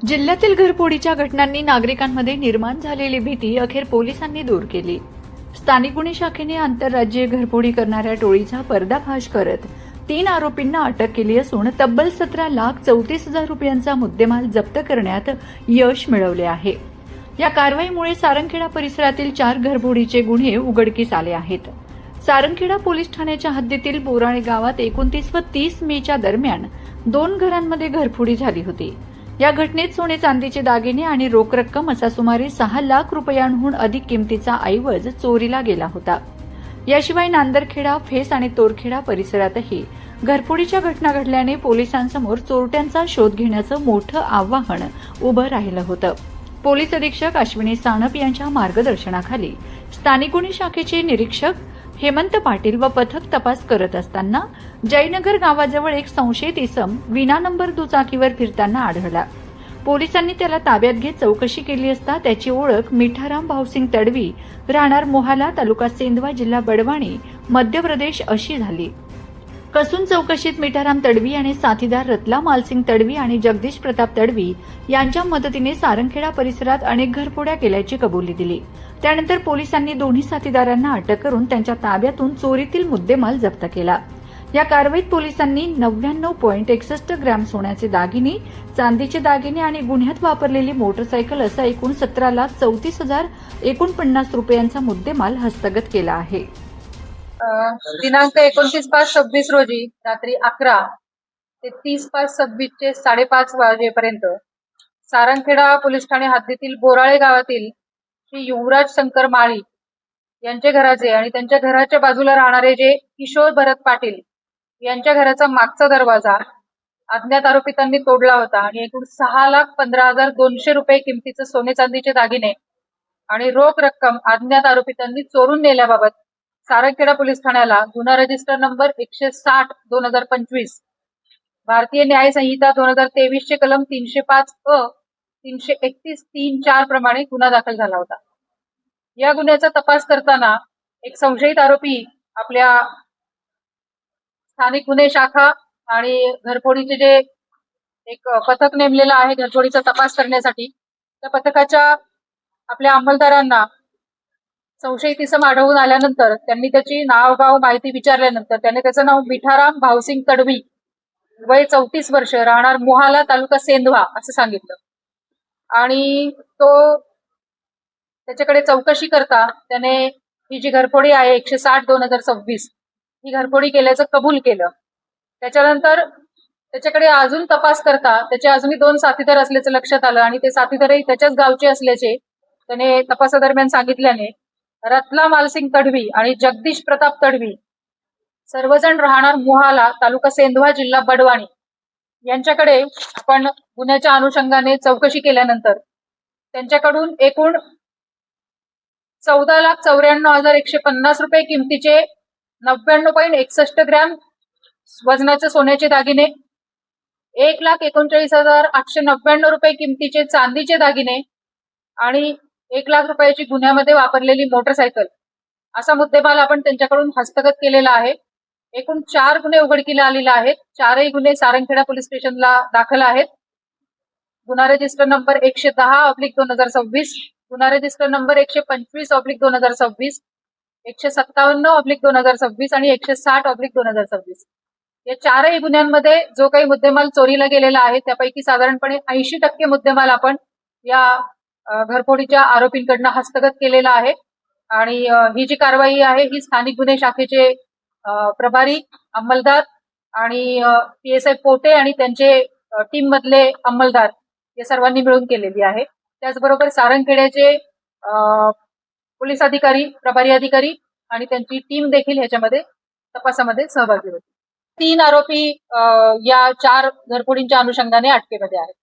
जिल्ह्यातील घरफोडीच्या घटनांनी नागरिकांमध्ये निर्माण झालेली भीती अखेर पोलिसांनी दूर केली। स्थानिक गुन्हे शाखेने आंतरराज्यीय घरफोडी करणाऱ्या टोळीचा पर्दाफाश करत 3 आरोपींना अटक केली असून तब्बल 17,34,000 रुपयांचा मुद्देमाल जप्त करण्यात यश मिळवले आहे। या कारवाईमुळे सारंगखेडा परिसरातील 4 घरफोडीचे गुन्हे उघडकीस आले आहेत। सारंगखेडा पोलीस ठाण्याच्या हद्दीतील बोराळे गावात 29 व 30 मेच्या दरम्यान 2 घरांमध्ये घरफोडी झाली होती। या घटनेत सोने चांदीचे दागिने आणि रोख रक्कम असा सुमारे 6 लाख रुपयांहून अधिक किमतीचा ऐवज चोरीला गेला होता। याशिवाय नांदरखेडा, फेस आणि तोरखेडा परिसरातही घरफोडीच्या घटना घडल्याने पोलिसांसमोर चोरट्यांचा शोध घेण्याचं मोठं आव्हान उभं राहिलं होतं। पोलीस अधीक्षक अश्विनी सानप यांच्या मार्गदर्शनाखाली स्थानिक गुन्हे शाखेचे निरीक्षक हेमंत पाटील व पथक तपास करत असताना जयनगर गावाजवळ एक संशयित इसम विना नंबर दुचाकीवर फिरताना आढळला। पोलिसांनी त्याला ताब्यात घेत चौकशी केली असता त्याची ओळख मिठाराम भाऊसिंग तडवी, राहणार मोहाला, तालुका सेंधवा, जिल्हा बडवानी, मध्य प्रदेश अशी झाली। कसून चौकशीत मिठाराम तडवी आणि साथीदार रतला मालसिंग तडवी आणि जगदीश प्रताप तडवी यांच्या मदतीने सारंगखेडा परिसरात अनेक घरफोड्या केल्याची कबुली दिली। त्यानंतर पोलिसांनी दोन्ही साथीदारांना अटक करून त्यांच्या ताब्यातून चोरीतील मुद्देमाल जप्त केला। या कारवाईत पोलिसांनी 99.61 ग्रॅम सोन्याचे दागिने, चांदीचे दागिने आणि गुन्ह्यात वापरलेली मोटरसायकल असा एकूण 17,34,049 रुपयांचा मुद्देमाल हस्तगत केला आहे। दिनांक 29/5/26 रोजी रात्री 11 ते 30/5/26 चे 5:30 वाजेपर्यंत सारंगखेडा पोलीस ठाणे हद्दीतील बोराळे गावातील श्री युवराज शंकर माळी यांचे घराचे आणि त्यांच्या घराच्या बाजूला राहणारे जे किशोर भरत पाटील यांच्या घराचा मागचा दरवाजा अज्ञात आरोपितांनी तोडला होता आणि एकूण 6,15,200 रुपये किमतीचे सोने चांदीचे दागिने आणि रोख रक्कम अज्ञात आरोपितांनी चोरून नेल्याबाबत सारंगखेडा पोलीस ठाण्याला गुन्हा रजिस्टर नंबर 160/2025, भारतीय न्याय संहिता 2023 चे कलम 305 अ 331(3)(4) प्रमाणे गुन्हा दाखल झाला होता। या गुन्ह्याचा तपास करताना एक संशयित आरोपी आपल्या स्थानिक गुन्हे शाखा आणि घरफोडीचे जे एक पथक नेमलेलं आहे घरफोडीचा तपास करण्यासाठी, त्या पथकाच्या आपल्या अंमलदारांना संशयित इसम आढळून आल्यानंतर त्यांनी त्याची नाव गाव माहिती विचारल्यानंतर त्याने त्याचं नाव मिठाराम भाऊसिंग तडवी, वय 34 वर्ष, राहणार मोहाला, तालुका सेंधवा असं सांगितलं आणि तो त्याच्याकडे चौकशी करता त्याने ही जी घरफोडी आहे 160/2026 ही घरफोडी केल्याचं कबूल केलं। त्याच्यानंतर त्याच्याकडे अजून तपास करता त्याचे अजूनही 2 साथीदार असल्याचं लक्षात आलं आणि ते साथीदारही त्याच्याच गावचे असल्याचे त्याने तपासादरम्यान सांगितल्याने रतला मालसिंग तडवी आणि जगदीश प्रताप तडवी सर्वजण राहणार मोहाला, तालुका सेंधवा, जिल्हा बडवानी यांच्याकडे आपण गुन्ह्याच्या अनुषंगाने चौकशी केल्यानंतर त्यांच्याकडून एकूण 14,94,150 रुपये किमतीचे 99.61 ग्रॅम वजनाचे सोन्याचे दागिने, 1,39,899 रुपये किमतीचे चांदीचे दागिने आणि 1 लाख रुपयाची गुन्ह्यामध्ये वापरलेली मोटरसायकल असा मुद्देमाल आपण त्यांच्याकडून हस्तगत केलेला आहे। एकूण 4 गुन्हे उघडकीला आलेले आहेत। 4ही गुन्हे सारंगखेडा पोलीस स्टेशनला दाखल आहेत। गुन्हा रजिस्टर नंबर 110/2026, गुन्हा रजिस्टर नंबर 125/2026, 157/2026 आणि 160/2026 या 4ही गुन्ह्यांमध्ये जो काही मुद्देमाल चोरीला गेलेला आहे त्यापैकी साधारणपणे 80% मुद्देमाल आपण या घरफोडीच्या आरोपींकडनं हस्तगत केलेला आहे आणि ही जी कारवाई आहे ही स्थानिक गुन्हे शाखेचे प्रभारी अंमलदार आणि PSI पोटे आणि त्यांचे टीम मधले अंमलदार या सर्वांनी मिळून केलेली आहे। त्याचबरोबर सारंगखेड्याचे पोलीस अधिकारी, प्रभारी अधिकारी आणि त्यांची टीम देखील ह्याच्यामध्ये तपासामध्ये सहभागी होती। 3 आरोपी या 4 घरफोडींच्या अनुषंगाने अटकेमध्ये आहेत।